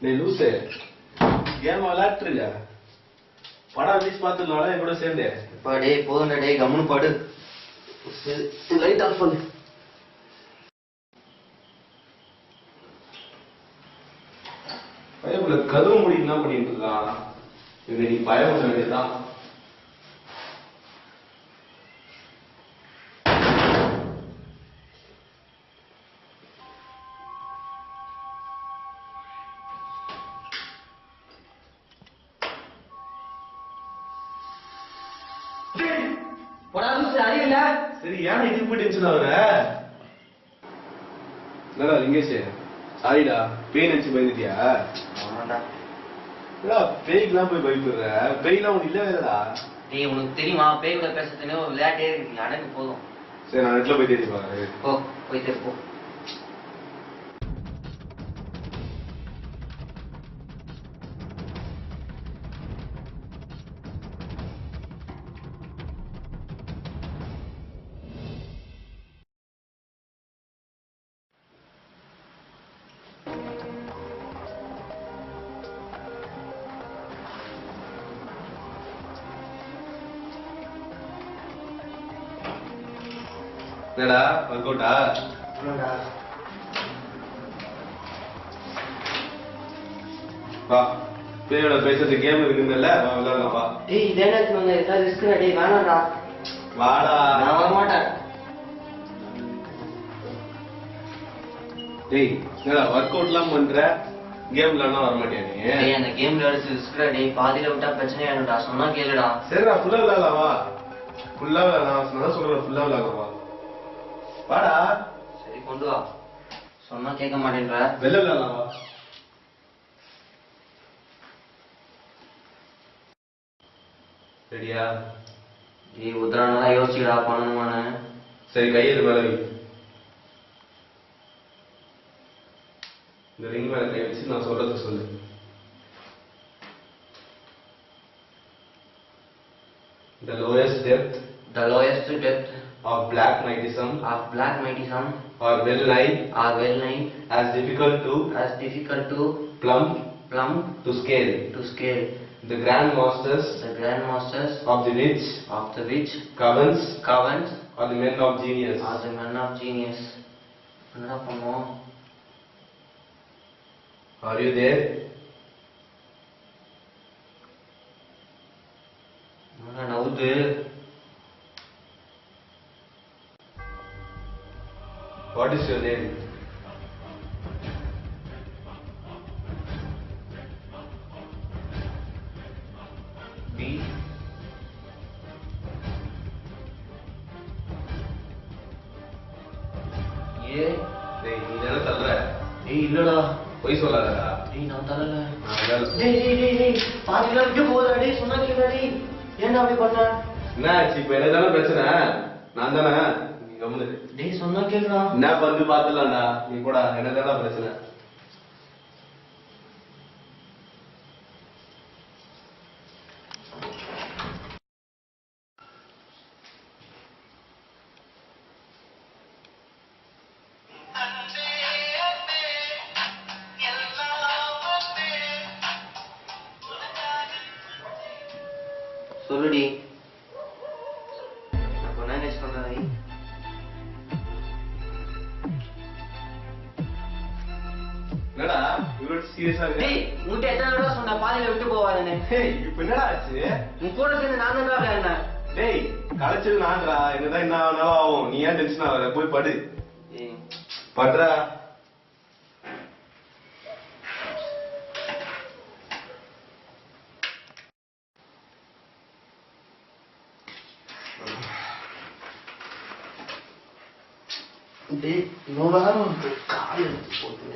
நீ லூசு கேம் விளையாட்டுருக்க படம் ரிலீஸ் பார்த்துக்கலாம் என் கூட சேர்ந்து இப்ப டேய் போதும்டா டேய் கம்முனு பாடு லைட் ஆஃப் பண்ணு பயப்புல கதவு முடி என்ன பண்ணிட்டு இருக்கான் இது நீ பயம் வேண்டியதுதான் சரி ஏன் இது போய் டென்ஷன் ஆகுற என்னடா லிங்கேஷ் சாரிடா பேய் நினைச்சு பயந்துட்டியா பேய்க்குலாம் போய் பயப்படுற பேய்லாம் உனக்கு இல்ல வேறடா டேய் உனக்கு தெரியுமா பேய் கூட பேசுறதுனே ஒரு விளையாட்டே இருக்கு நீ அடங்கு போதும் சரி நான் நெட்ல போய் தேடி பாரு போய் தேடி போ என்னடா ஒர்க் அவுட்டா வா பேயோட பேசுறது கேம் இருக்குங்கல்ல விளையாடலாம் வா டேய் இதே வந்து ஏதாவது ரிஸ்க்டா டேய் வேணாம்டா வாடா நான் வர மாட்டேன் டேய் என்னடா ஒர்க் அவுட்லாம் பண்ற கேம் விளையாடலாம் வர மாட்டியா நீ டேய் அந்த கேம் விளையாடுறது ரிஸ்க்டா டேய் பாதியில விட்டா பிரச்சனை ஆயிடும்டா சொன்னா கேளுடா சரிடா ஃபுல்லா விளையாடலாம் வா ஃபுல்லா விளையாடலாம் நான் சொல்றேன் ஃபுல்லா விளையாடலாம் வா வாடா சரி கொண்டு வா சொன்னா கேட்க மாட்டேன்ற வெளில விளையாடலாம் வா ரெடியா டேய் உத்தரானா யோசிச்சுடா பண்ணணுமானு சரி கையெது மேல வை இந்த ரிங் மேல கை வச்சு நான் சொல்றது சொல்லு The lowest depth of black magnetism or well nigh as difficult to plumb to scale the grand masters of the which governs are the men of genius என்ன பண்ணுவோம் are you there நவுது what is your name B ஏ டேய் நீ என்ன சொல்ற டேய் இல்லடா போய் சொல்லாதடா டேய் நான் தரல நான் டேய் பாதில விட்டு போடா டேய் சொன்னா கேளுடா டேய் ஏன்டா அப்படி பண்ண என்ன ஆச்சு இப்ப எனக்கு தானே பிரச்சனை நான் தானே நீ கம்முனு டேய் சொன்னா கேளுடா என்ன வந்து பாத்துலாம்டா நீ போடா எனக்கு தானே பிரச்சனை சொல்லுடி நான் சொன்னா நெக்ஸ்ட் பண்றேன் என்னடா இவ்வளவு சீரியஸா இருக்கு டேய் உன்கிட்ட எத்தனை தடவை சொன்ன பாதியில விட்டு போவாதேன்னு டேய் இப்போ என்னடா ஆச்சு உன் கூட சேர்ந்து நான் தான் விளையாடினேன் டேய் களைச்சது நான்டா என்னதான் என்ன ஆனாலும் ஆகும் நீ ஏன் டென்ஷன் ஆகுற போய் படு படுறா டேய் இவ்வளவு நேரம் கால் எடுத்து போட்டு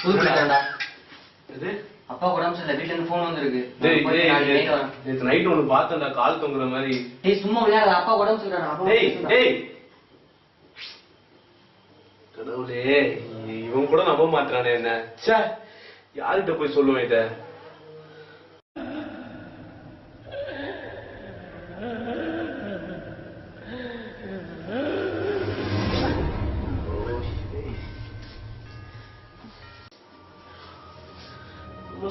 புது பிளான்டா. இது அப்பா உடம்பு சரியில்லை, வீட்டுல இருந்து போன் வந்திருக்கு. நேத்து நைட் ஒண்ணு பார்த்தேன்டா, கால் தொங்குற மாதிரி. டேய் சும்மா விளையாட, அப்பா உடம்பு சரியில்லை. டேய் கடவுளே, இவன் கூட நம்ப மாட்டானே என்ன. ச்சே, யார்கிட்ட போய் சொல்லுவேன் இத?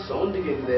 சவுண்ட் கேக்குது.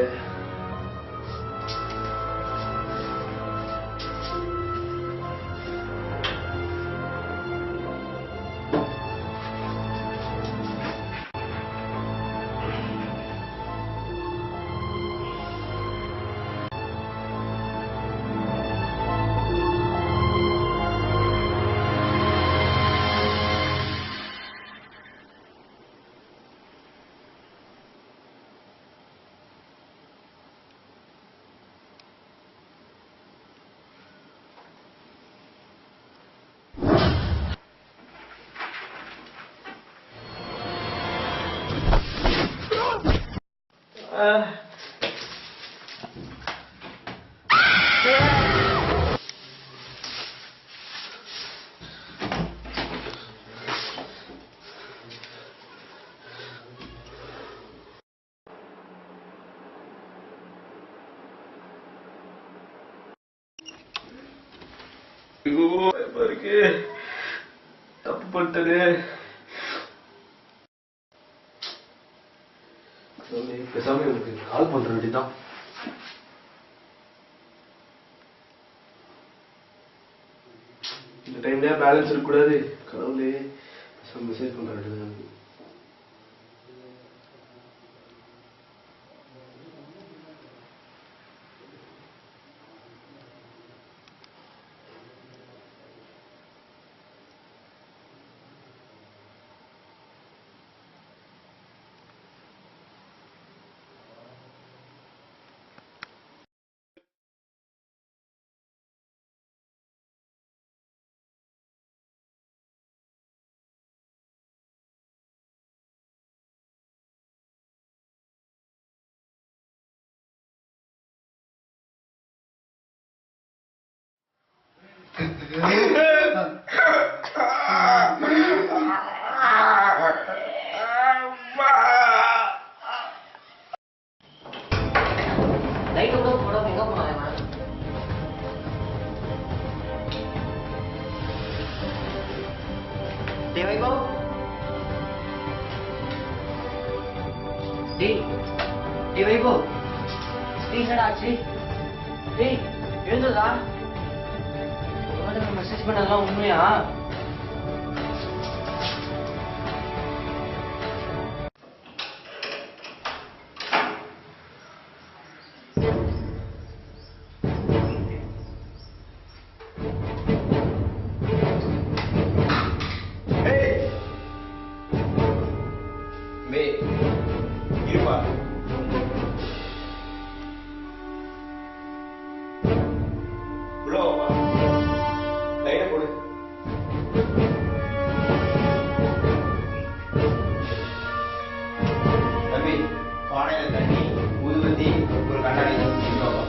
இருக்கு தப்பு பண்ணிட்டது. பேசாம எனக்கு கால் பண்ற வேண்டியதான். இந்த டைம்ல பேலன்ஸ் இருக்கக்கூடாது. கடவுளே, பேசாம மெசேஜ் பண்ற வேண்டியதான். லைட் கூட போடாம எங்க போனாங்க? டேய் வைபவ், டேய் வைபவ், டேய் என்னடா ஆச்சு? டேய் எழுந்துடா. மெசேஜ் பண்ணதெல்லாம் உண்மையா? இருப்பா, உள்ள வாப்பா. லைட்டை போடு. தம்பி, பானையில தண்ணி, ஊதுவத்தி, ஒரு கண்ணாடி எடுத்து வாப்பா.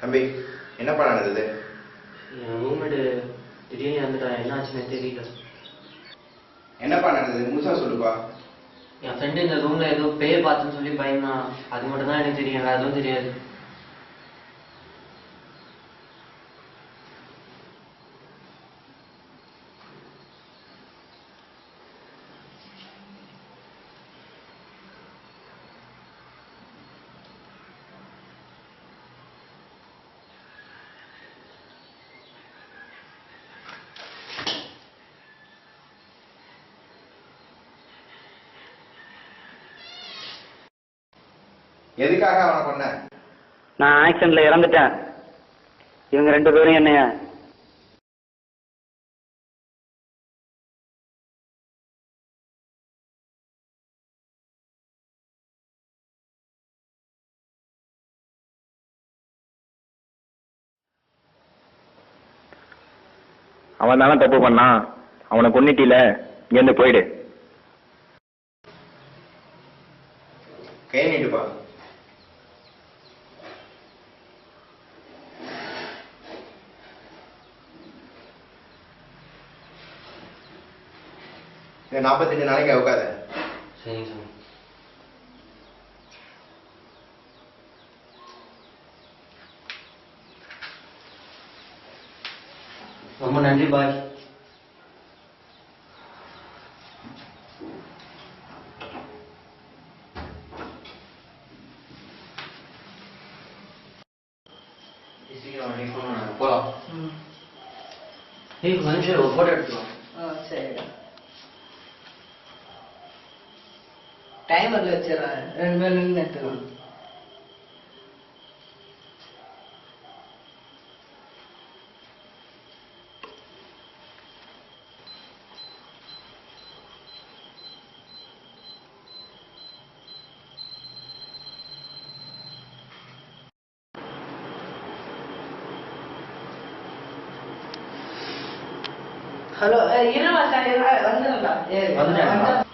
தம்பி என்னப்பா நடந்தது? என் ரூம்மேட்டு திடீர்னு இறந்துட்டான், என்ன ஆச்சுன்னே தெரியல. என்னப்பா நடந்தது முழுசா சொல்லுப்பா. என் ஃப்ரெண்டு இந்த ரூம்ல ஏதோ பேய பார்த்துன்னு சொல்லி பயந்தான், அது மட்டும் தான் எனக்கு தெரியும், வேற எதுவும் தெரியாது. எதுக்காக அவனை கொன்ன? நான் ஆக்சிடென்ட்ல இறந்துட்டேன். இவங்க 2 பேரும் என்னைய அவன் தானே தப்பு பண்ணான். அவனை கொன்னிட்டில, இங்கேருந்து போயிடு. கை நீட்டுப்பா. இந்த 48 நாளைக்கு அவுக்காத. சரிங்க சாமி. ரொம்ப நன்றி பாய். போலாம். ஏய் மனுஷன் ஒரு போட்டோ எடுத்துக்கலாம். சரிடா. டைமர்ல வச்சிடறேன், 2 பேரும் நின்று எடுத்துக்கலாம். ஹலோ, இருமா சார், வந்துடுறா. வந்துட்டேன்.